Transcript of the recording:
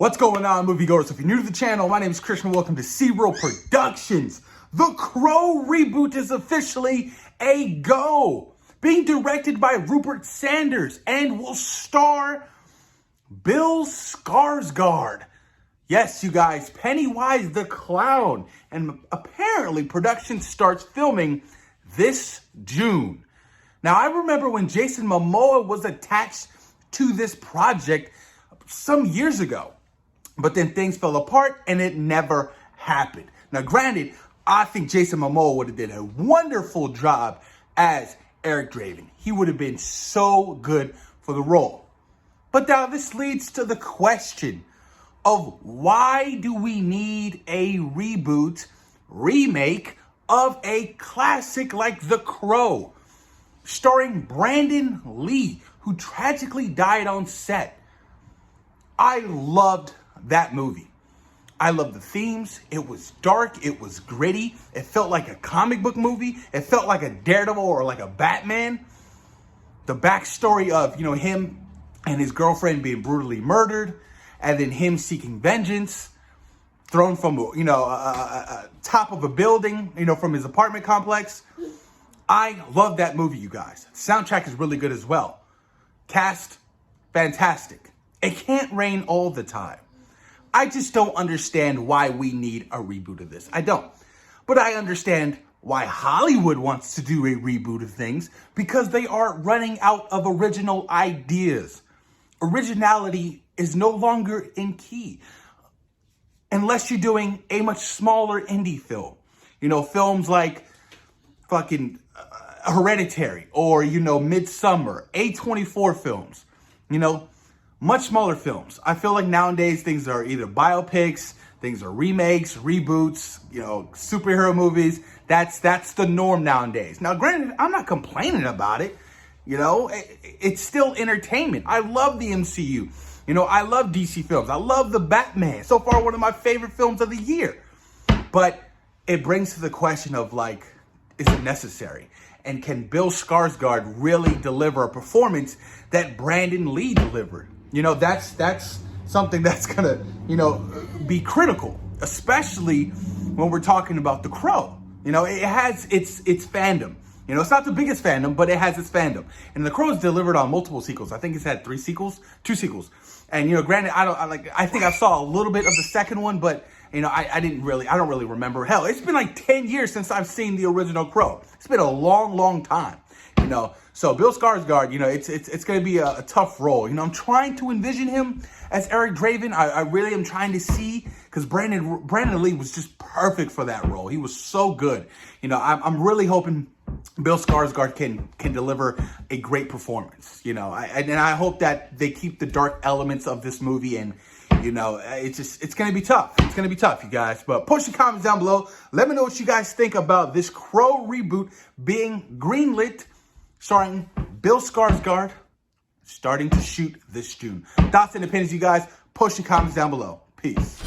What's going on, moviegoers? If you're new to the channel, my name is Christian. Welcome to Zero Productions. The Crow reboot is officially a go. Being directed by Rupert Sanders and will star Bill Skarsgård. Yes, you guys, Pennywise the Clown. And apparently production starts filming this June. Now, I remember when Jason Momoa was attached to this project some years ago. But then things fell apart and it never happened. Now, granted, I think Jason Momoa would have did a wonderful job as Eric Draven. He would have been so good for the role. But now this leads to the question of why do we need a reboot, remake of a classic like The Crow, starring Brandon Lee, who tragically died on set. I loved that movie. I loved the themes. It was dark. It was gritty. It felt like a comic book movie. It felt like a Daredevil or like a Batman. The backstory of, him and his girlfriend being brutally murdered, and then him seeking vengeance, thrown from, top of a building, from his apartment complex. I love that movie, you guys. Soundtrack is really good as well. Cast, fantastic. It can't rain all the time. I just don't understand why we need a reboot of this. I don't. But I understand why Hollywood wants to do a reboot of things, because they are running out of original ideas. Originality is no longer in key unless you're doing a much smaller indie film. Films like fucking Hereditary or, Midsummer, A24 films, much smaller films. I feel like nowadays things are either biopics, things are remakes, reboots, superhero movies. That's the norm nowadays. Now, granted, I'm not complaining about it. It's still entertainment. I love the MCU. I love DC films. I love the Batman. So far, one of my favorite films of the year. But it brings to the question of, is it necessary? And can Bill Skarsgård really deliver a performance that Brandon Lee delivered? That's something that's gonna, be critical, especially when we're talking about The Crow. It has its fandom. It's not the biggest fandom, but it has its fandom. And The Crow is delivered on multiple sequels. I think it's had two sequels. And, granted, I think I saw a little bit of the second one, but, I don't really remember. Hell, it's been like 10 years since I've seen the original Crow. It's been a long, long time, So Bill Skarsgård, it's going to be a tough role. I'm trying to envision him as Eric Draven. I really am trying to see, because Brandon Lee was just perfect for that role. He was so good. I'm really hoping Bill Skarsgård can deliver a great performance. I hope that they keep the dark elements of this movie, and it's going to be tough. It's going to be tough, you guys. But post your comments down below. Let me know what you guys think about this Crow reboot being greenlit, starring Bill Skarsgård, starting to shoot this June. Thoughts and opinions, you guys. Post your comments down below. Peace.